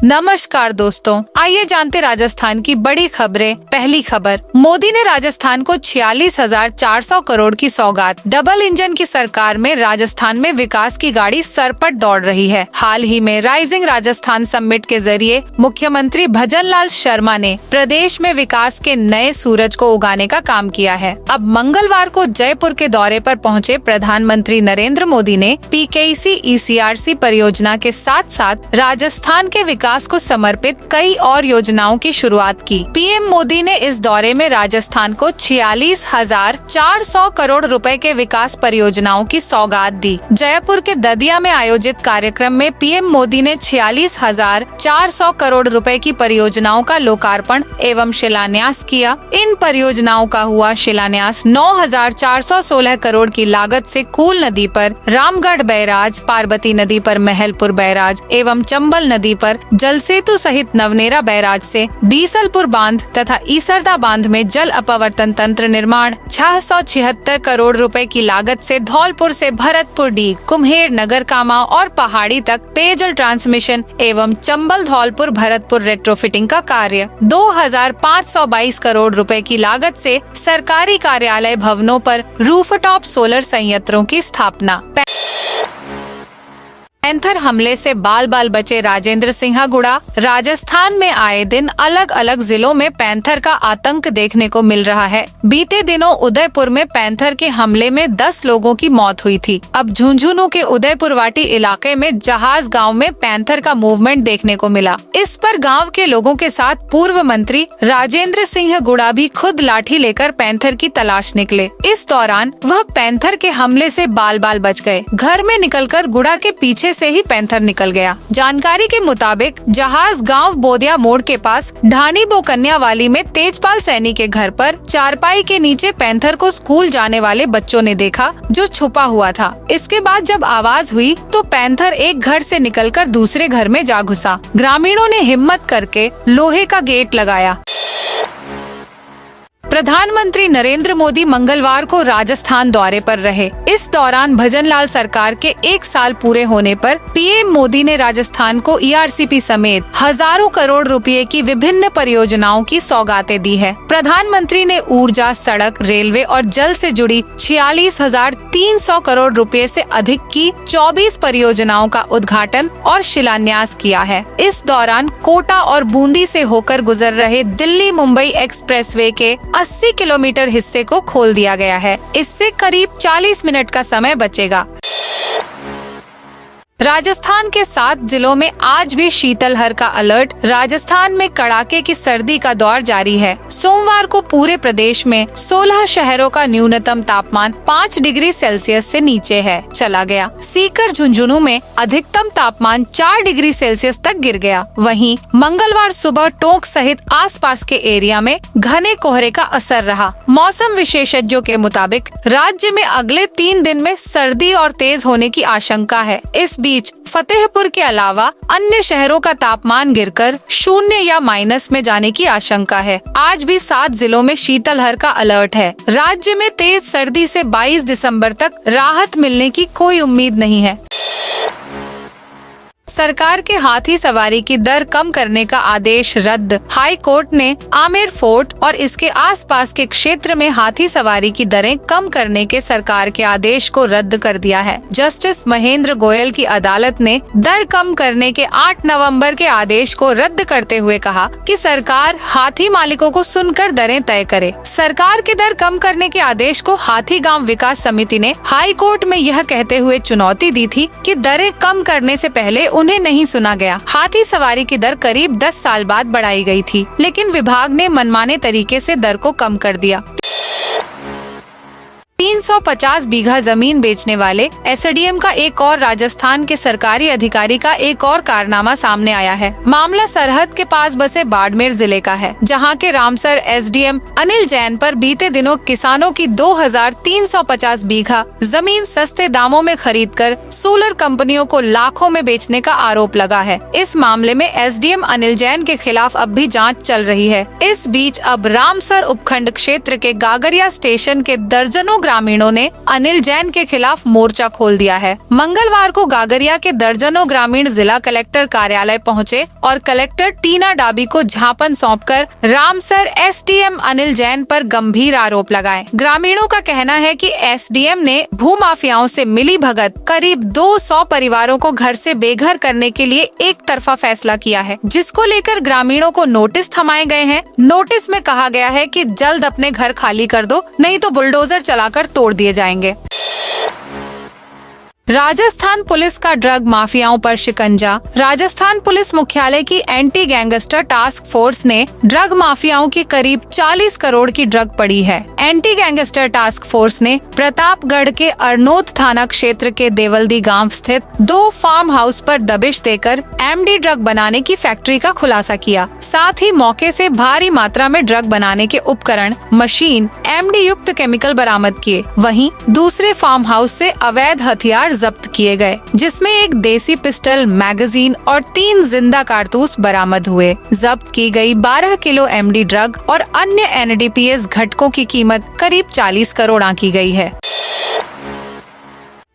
नमस्कार दोस्तों, आइए जानते राजस्थान की बड़ी खबरें। पहली खबर, मोदी ने राजस्थान को 46,400 करोड़ की सौगात। डबल इंजन की सरकार में राजस्थान में विकास की गाड़ी सरपट दौड़ रही है। हाल ही में राइजिंग राजस्थान समिट के जरिए मुख्यमंत्री भजन लाल शर्मा ने प्रदेश में विकास के नए सूरज को उगाने का काम किया है। अब मंगलवार को जयपुर के दौरे पर पहुंचे प्रधानमंत्री नरेंद्र मोदी ने पीकेसी ECRC परियोजना के साथ साथ राजस्थान के विकास को समर्पित कई और योजनाओं की शुरुआत की। पीएम मोदी ने इस दौरे में राजस्थान को 46,400 करोड़ रुपए के विकास परियोजनाओं की सौगात दी। जयपुर के ददिया में आयोजित कार्यक्रम में पीएम मोदी ने 46,400 करोड़ रुपए की परियोजनाओं का लोकार्पण एवं शिलान्यास किया। इन परियोजनाओं का हुआ शिलान्यास 9,416 करोड़ की लागत से कूल नदी पर रामगढ़ बैराज, पार्वती नदी पर महलपुर बैराज एवं चंबल नदी पर जल सेतु सहित नवनेरा बैराज से बीसलपुर बांध तथा ईसरदा बांध में जल अपवर्तन तंत्र निर्माण 676 करोड़ रुपए की लागत से धौलपुर से भरतपुर डीग, कुम्हेर, नगर कामा और पहाड़ी तक पेयजल ट्रांसमिशन एवं चंबल धौलपुर भरतपुर रेट्रोफिटिंग का कार्य 2,522 करोड़ रुपए की लागत से सरकारी कार्यालय भवनों पर रूफटॉप सोलर संयंत्रों की स्थापना। पैंथर हमले से बाल बाल बचे राजेंद्र सिंहागुड़ा। राजस्थान में आए दिन अलग अलग जिलों में पैंथर का आतंक देखने को मिल रहा है। बीते दिनों उदयपुर में पैंथर के हमले में 10 लोगों की मौत हुई थी। अब झुंझुनू के उदयपुरवाटी इलाके में जहाज गांव में पैंथर का मूवमेंट देखने को मिला। इस पर गांव के लोगों के साथ पूर्व मंत्री राजेंद्र सिंहागुड़ा भी खुद लाठी लेकर पैंथर की तलाश निकले। इस दौरान वह पैंथर के हमले से बाल बाल बच गए। घर में निकलकर गुड़ा के पीछे से ही पैंथर निकल गया। जानकारी के मुताबिक जहाज गांव बोदिया मोड़ के पास ढानी बोकन्या वाली में तेजपाल सैनी के घर पर चारपाई के नीचे पैंथर को स्कूल जाने वाले बच्चों ने देखा, जो छुपा हुआ था। इसके बाद जब आवाज हुई तो पैंथर एक घर से निकलकर दूसरे घर में जा घुसा। ग्रामीणों ने हिम्मत करके लोहे का गेट लगाया। प्रधानमंत्री नरेंद्र मोदी मंगलवार को राजस्थान दौरे पर रहे। इस दौरान भजन लाल सरकार के 1 साल पूरे होने पर पीएम मोदी ने राजस्थान को ERCP समेत हजारों करोड़ रुपए की विभिन्न परियोजनाओं की सौगातें दी है। प्रधानमंत्री ने ऊर्जा, सड़क, रेलवे और जल से जुड़ी 46,300 करोड़ रुपए से अधिक की 24 परियोजनाओं का उद्घाटन और शिलान्यास किया है। इस दौरान कोटा और बूंदी से होकर गुजर रहे दिल्ली मुंबई एक्सप्रेसवे के 80 किलोमीटर हिस्से को खोल दिया गया है। इससे करीब 40 मिनट का समय बचेगा। राजस्थान के 7 जिलों में आज भी शीतलहर का अलर्ट। राजस्थान में कड़ाके की सर्दी का दौर जारी है। सोमवार को पूरे प्रदेश में 16 शहरों का न्यूनतम तापमान 5 डिग्री सेल्सियस से नीचे चला गया। सीकर, झुंझुनू में अधिकतम तापमान 4 डिग्री सेल्सियस तक गिर गया। वहीं मंगलवार सुबह टोंक सहित आसपास के एरिया में घने कोहरे का असर रहा। मौसम विशेषज्ञों के मुताबिक राज्य में अगले 3 दिन में सर्दी और तेज होने की आशंका है। इस बीच फतेहपुर के अलावा अन्य शहरों का तापमान गिरकर 0 या माइनस में जाने की आशंका है। आज भी 7 जिलों में शीतलहर का अलर्ट है। राज्य में तेज सर्दी से 22 दिसंबर तक राहत मिलने की कोई उम्मीद नहीं है। सरकार के हाथी सवारी की दर कम करने का आदेश रद्द। हाई कोर्ट ने आमेर फोर्ट और इसके आसपास के क्षेत्र में हाथी सवारी की दरें कम करने के सरकार के आदेश को रद्द कर दिया है। जस्टिस महेंद्र गोयल की अदालत ने दर कम करने के 8 नवंबर के आदेश को रद्द करते हुए कहा कि सरकार हाथी मालिकों को सुनकर दरें तय करे। सरकार के दर कम करने के आदेश को हाथी गांव विकास समिति ने हाई कोर्ट में यह कहते हुए चुनौती दी थी कि दरें कम करने से पहले उन्हें नहीं सुना गया। हाथी सवारी की दर करीब 10 साल बाद बढ़ाई गई थी, लेकिन विभाग ने मनमाने तरीके से दर को कम कर दिया। 350 बीघा जमीन बेचने वाले SDM का एक और राजस्थान के सरकारी अधिकारी का एक और कारनामा सामने आया है। मामला सरहद के पास बसे बाड़मेर जिले का है, जहां के रामसर SDM अनिल जैन पर बीते दिनों किसानों की 2,350 बीघा जमीन सस्ते दामों में खरीदकर सोलर कंपनियों को लाखों में बेचने का आरोप लगा है। इस मामले में SDM अनिल जैन के खिलाफ अब भी जाँच चल रही है। इस बीच अब रामसर उपखंड क्षेत्र के गागरिया स्टेशन के दर्जनों ग्रामीणों ने अनिल जैन के खिलाफ मोर्चा खोल दिया है। मंगलवार को गागरिया के दर्जनों ग्रामीण जिला कलेक्टर कार्यालय पहुंचे और कलेक्टर टीना डाबी को ज्ञापन सौंपकर रामसर एसडीएम अनिल जैन पर गंभीर आरोप लगाए। ग्रामीणों का कहना है कि एसडीएम ने भूमाफियाओं से मिली भगत करीब 200 परिवारों को घर से बेघर करने के लिए एक तरफा फैसला किया है, जिसको लेकर ग्रामीणों को नोटिस थमाए गए हैं। नोटिस में कहा गया है कि जल्द अपने घर खाली कर दो, नहीं तो बुलडोजर चलाकर तोड़ दिए जाएंगे। राजस्थान पुलिस का ड्रग माफियाओं पर शिकंजा। राजस्थान पुलिस मुख्यालय की एंटी गैंगस्टर टास्क फोर्स ने ड्रग माफियाओं की करीब 40 करोड़ की ड्रग पड़ी है। एंटी गैंगस्टर टास्क फोर्स ने प्रतापगढ़ के अरनोद थाना क्षेत्र के देवल्दी गांव स्थित 2 फार्म हाउस पर दबिश देकर एमडी ड्रग बनाने की फैक्ट्री का खुलासा किया। साथ ही मौके से भारी मात्रा में ड्रग बनाने के उपकरण, मशीन, एमडी युक्त केमिकल बरामद किए। वहीं दूसरे फार्म हाउस से अवैध हथियार जब्त किए गए, जिसमें एक देसी पिस्टल, मैगजीन और 3 जिंदा कारतूस बरामद हुए। जब्त की गई 12 किलो एमडी ड्रग और अन्य एनडीपीएस घटकों की कीमत करीब 40 करोड़ आंकी गई है।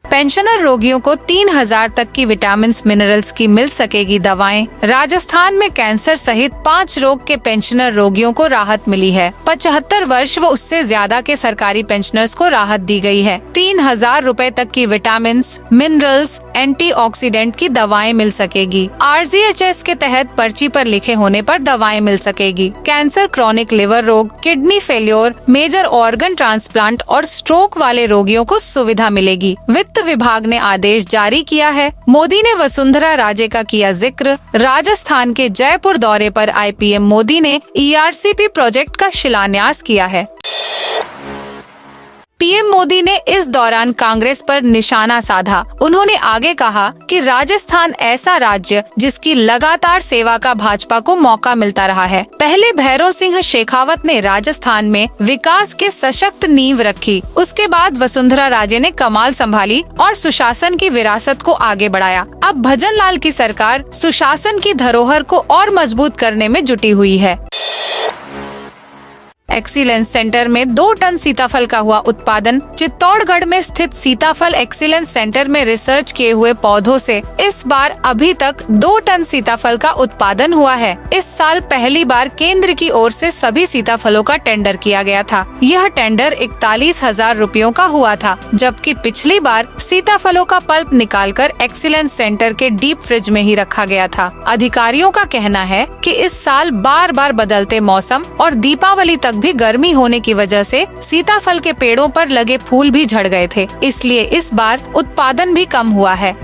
पेंशनर रोगियों को 3000 तक की विटामिन मिनरल्स की मिल सकेगी दवाएं। राजस्थान में कैंसर सहित 5 रोग के पेंशनर रोगियों को राहत मिली है। 75 वर्ष व उससे ज्यादा के सरकारी पेंशनर्स को राहत दी गई है। 3000 रुपए तक की विटामिन, मिनरल्स, एंटीऑक्सीडेंट की दवाएं मिल सकेगी। आरजीएचएस के तहत पर्ची पर लिखे होने पर दवाएं मिल सकेगी। कैंसर, क्रॉनिक लिवर रोग, kidney failure, major organ transplant और स्ट्रोक वाले रोगियों को सुविधा मिलेगी। वित्त विभाग ने आदेश जारी किया है। मोदी ने वसुंधरा राजे का किया जिक्र। राजस्थान के जयपुर दौरे पर आए पीएम मोदी ने ईआरसीपी प्रोजेक्ट का शिलान्यास किया है। पीएम मोदी ने इस दौरान कांग्रेस पर निशाना साधा। उन्होंने आगे कहा कि राजस्थान ऐसा राज्य जिसकी लगातार सेवा का भाजपा को मौका मिलता रहा है। पहले भैरव सिंह शेखावत ने राजस्थान में विकास के सशक्त नींव रखी। उसके बाद वसुंधरा राजे ने कमाल संभाली और सुशासन की विरासत को आगे बढ़ाया। अब भजन लाल की सरकार सुशासन की धरोहर को और मजबूत करने में जुटी हुई है। एक्सीलेंस सेंटर में 2 टन सीताफल का हुआ उत्पादन। चित्तौड़गढ़ में स्थित सीताफल एक्सीलेंस सेंटर में रिसर्च किए हुए पौधों से इस बार अभी तक 2 टन सीताफल का उत्पादन हुआ है। इस साल पहली बार केंद्र की ओर से सभी सीताफलों का टेंडर किया गया था। यह टेंडर 41,000 रुपयों का हुआ था, जबकि पिछली बार सीताफलों का पल्प निकालकर एक्सीलेंस सेंटर के डीप फ्रिज में ही रखा गया था। अधिकारियों का कहना है कि इस साल बार बार बदलते मौसम और दीपावली तक भी गर्मी होने की वजह से सीताफल के पेड़ों पर लगे फूल भी झड़ गए थे, इसलिए इस बार उत्पादन भी कम हुआ है।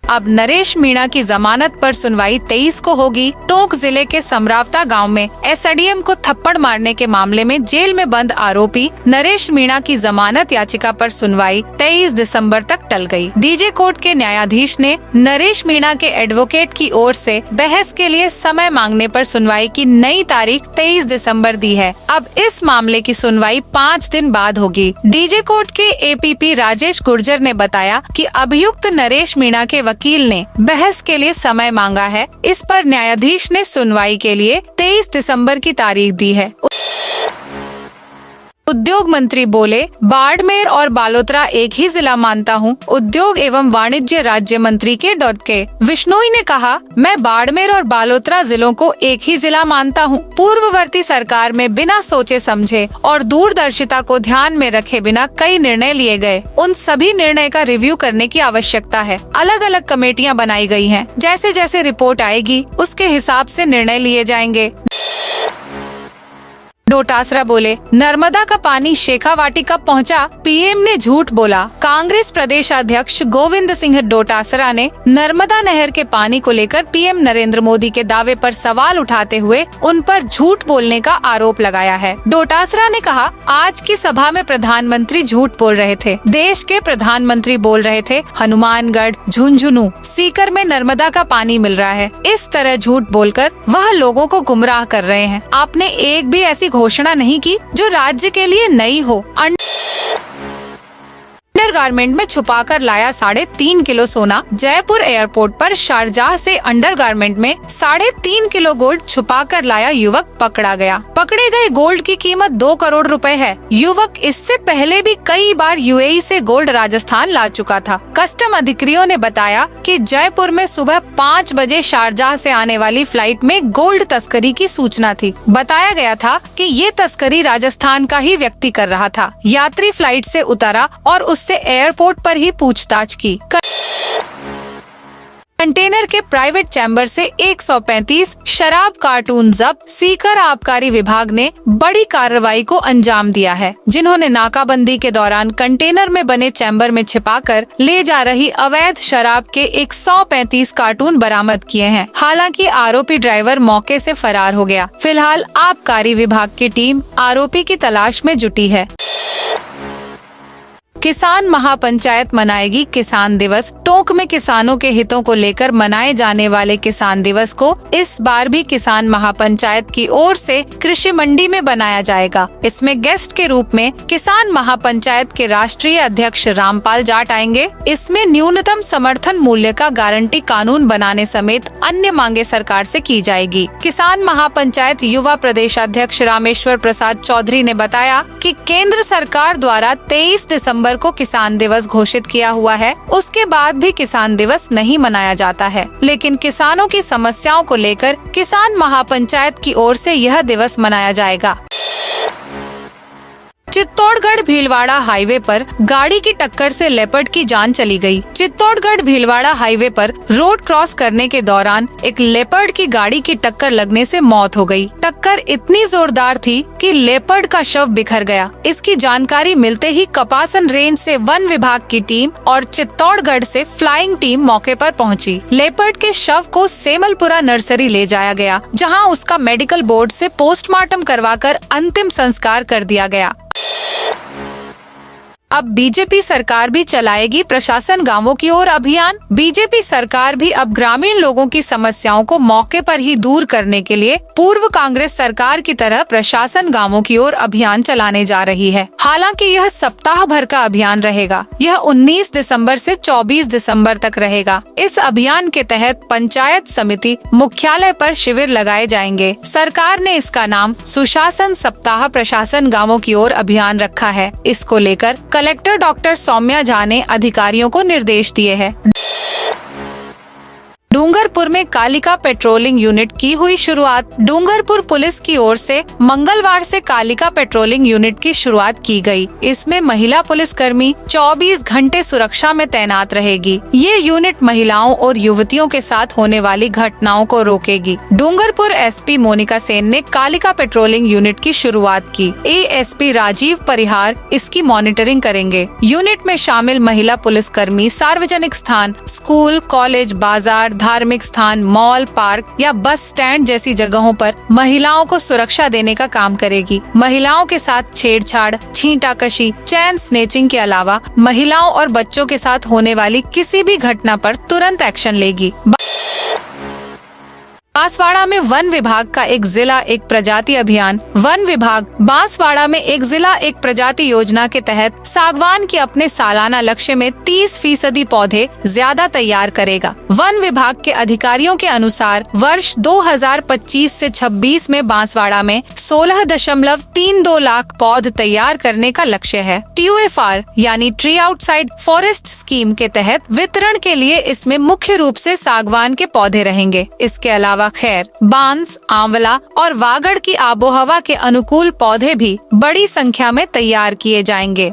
अब नरेश मीणा की जमानत पर सुनवाई 23 को होगी। टोंक जिले के समरावता गांव में एसडीएम को थप्पड़ मारने के मामले में जेल में बंद आरोपी नरेश मीणा की जमानत याचिका पर सुनवाई 23 दिसंबर तक टल गई। डीजे कोर्ट के न्यायाधीश ने नरेश मीणा के एडवोकेट की ओर से बहस के लिए समय मांगने पर सुनवाई की नई तारीख 23 दिसंबर दी है। अब इस मामले की सुनवाई 5 दिन बाद होगी। डीजे कोर्ट के एपीपी राजेश गुर्जर ने बताया कि अभियुक्त नरेश मीणा के वकील ने बहस के लिए समय मांगा है। इस पर न्यायाधीश ने सुनवाई के लिए 23 दिसंबर की तारीख दी है। उद्योग मंत्री बोले, बाड़मेर और बालोतरा एक ही जिला मानता हूँ। उद्योग एवं वाणिज्य राज्य मंत्री के विश्नोई ने कहा, मैं बाड़मेर और बालोतरा जिलों को एक ही जिला मानता हूँ। पूर्ववर्ती सरकार में बिना सोचे समझे और दूरदर्शिता को ध्यान में रखे बिना कई निर्णय लिए गए। उन सभी निर्णय का रिव्यू करने की आवश्यकता है। अलग अलग कमेटियाँ बनाई गई हैं। जैसे जैसे रिपोर्ट आएगी उसके हिसाब से निर्णय लिए जाएंगे। डोटासरा बोले, नर्मदा का पानी शेखावाटी कब पहुंचा? पीएम ने झूठ बोला। कांग्रेस प्रदेश अध्यक्ष गोविंद सिंह डोटासरा ने नर्मदा नहर के पानी को लेकर पीएम नरेंद्र मोदी के दावे पर सवाल उठाते हुए उन पर झूठ बोलने का आरोप लगाया है। डोटासरा ने कहा, आज की सभा में प्रधानमंत्री झूठ बोल रहे थे। देश के प्रधानमंत्री बोल रहे थे हनुमानगढ़, झुंझुनू, सीकर में नर्मदा का पानी मिल रहा है। इस तरह झूठ बोलकर वह लोगों को गुमराह कर रहे हैं। आपने एक भी ऐसी घोषणा नहीं की जो राज्य के लिए नई हो। अंडरगारमेंट में छुपाकर लाया 3.5 किलो सोना। जयपुर एयरपोर्ट पर शारजाह से अंडरगारमेंट में 3.5 किलो गोल्ड छुपाकर लाया युवक पकड़ा गया। पकड़े गए गोल्ड की कीमत 2 करोड़ रुपए है। युवक इससे पहले भी कई बार यूएई से गोल्ड राजस्थान ला चुका था। कस्टम अधिकारियों ने बताया कि जयपुर में सुबह 5 बजे शारजाह से आने वाली फ्लाइट में गोल्ड तस्करी की सूचना थी। बताया गया था कि ये तस्करी राजस्थान का ही व्यक्ति कर रहा था। यात्री फ्लाइट से उतरा और उससे एयरपोर्ट पर ही पूछताछ की। कंटेनर के प्राइवेट चैम्बर से 135 शराब कार्टून जब्त। सीकर आबकारी विभाग ने बड़ी कार्रवाई को अंजाम दिया है, जिन्होंने नाकाबंदी के दौरान कंटेनर में बने चैम्बर में छिपाकर ले जा रही अवैध शराब के 135 कार्टून बरामद किए हैं। हालांकि आरोपी ड्राइवर मौके से फरार हो गया। फिलहाल आबकारी विभाग की टीम आरोपी की तलाश में जुटी है। किसान महापंचायत मनाएगी किसान दिवस। टोंक में किसानों के हितों को लेकर मनाए जाने वाले किसान दिवस को इस बार भी किसान महापंचायत की ओर से कृषि मंडी में बनाया जाएगा। इसमें गेस्ट के रूप में किसान महापंचायत के राष्ट्रीय अध्यक्ष रामपाल जाट आएंगे। इसमें न्यूनतम समर्थन मूल्य का गारंटी कानून बनाने समेत अन्य मांगे सरकार से की जाएगी। किसान महापंचायत युवा प्रदेशाध्यक्ष रामेश्वर प्रसाद चौधरी ने बताया कि केंद्र सरकार द्वारा 23 दिसंबर को किसान दिवस घोषित किया हुआ है। उसके बाद भी किसान दिवस नहीं मनाया जाता है, लेकिन किसानों की समस्याओं को लेकर किसान महापंचायत की ओर से यह दिवस मनाया जाएगा। चित्तौड़गढ़ भीलवाड़ा हाईवे पर गाड़ी की टक्कर से लेपर्ड की जान चली गई। चित्तौड़गढ़ भीलवाड़ा हाईवे पर रोड क्रॉस करने के दौरान एक लेपर्ड की गाड़ी की टक्कर लगने से मौत हो गई। टक्कर इतनी जोरदार थी कि लेपर्ड का शव बिखर गया। इसकी जानकारी मिलते ही कपासन रेंज से वन विभाग की टीम और चित्तौड़गढ़ से फ्लाइंग टीम मौके पर पहुंची। लेपर्ड के शव को सेमलपुरा नर्सरी ले जाया गया, जहां उसका मेडिकल बोर्ड से पोस्टमार्टम करवाकर अंतिम संस्कार कर दिया गया। अब बीजेपी सरकार भी चलाएगी प्रशासन गांवों की ओर अभियान। बीजेपी सरकार भी अब ग्रामीण लोगों की समस्याओं को मौके पर ही दूर करने के लिए पूर्व कांग्रेस सरकार की तरह प्रशासन गांवों की ओर अभियान चलाने जा रही है। हालांकि यह सप्ताह भर का अभियान रहेगा। यह 19 दिसंबर से 24 दिसंबर तक रहेगा। इस अभियान के तहत पंचायत समिति मुख्यालय पर शिविर लगाए जाएंगे। सरकार ने इसका नाम सुशासन सप्ताह प्रशासन गांवों की ओर अभियान रखा है। इसको लेकर कलेक्टर डॉक्टर सौम्या झा ने अधिकारियों को निर्देश दिए हैं। डूंगरपुर में कालिका पेट्रोलिंग यूनिट की हुई शुरुआत। डूंगरपुर पुलिस की ओर से मंगलवार से कालिका पेट्रोलिंग यूनिट की शुरुआत की गई। इसमें महिला पुलिसकर्मी 24 घंटे सुरक्षा में तैनात रहेगी। ये यूनिट महिलाओं और युवतियों के साथ होने वाली घटनाओं को रोकेगी। डूंगरपुर एसपी मोनिका सेन ने कालिका पेट्रोलिंग यूनिट की शुरुआत की। एएसपी राजीव परिहार इसकी मॉनिटरिंग करेंगे। यूनिट में शामिल महिला पुलिसकर्मी सार्वजनिक स्थान, स्कूल, कॉलेज, बाजार, धार्मिक स्थान, मॉल, पार्क या बस स्टैंड जैसी जगहों पर महिलाओं को सुरक्षा देने का काम करेगी। महिलाओं के साथ छेड़छाड़, छींटाकशी, चैन स्नेचिंग के अलावा महिलाओं और बच्चों के साथ होने वाली किसी भी घटना पर तुरंत एक्शन लेगी। बांसवाड़ा में वन विभाग का एक जिला एक प्रजाति अभियान। वन विभाग बांसवाड़ा में एक जिला एक प्रजाति योजना के तहत सागवान के अपने सालाना लक्ष्य में 30% पौधे ज्यादा तैयार करेगा। वन विभाग के अधिकारियों के अनुसार वर्ष 2025 से 26 में बांसवाड़ा में 16.32 लाख पौध तैयार करने का लक्ष्य है। TOFR यानी ट्री आउटसाइड फॉरेस्ट स्कीम के तहत वितरण के लिए इसमें मुख्य रूप से सागवान के पौधे रहेंगे। इसके अलावा खैर, बांस, आंवला और वागड़ की आबोहवा के अनुकूल पौधे भी बड़ी संख्या में तैयार किए जाएंगे।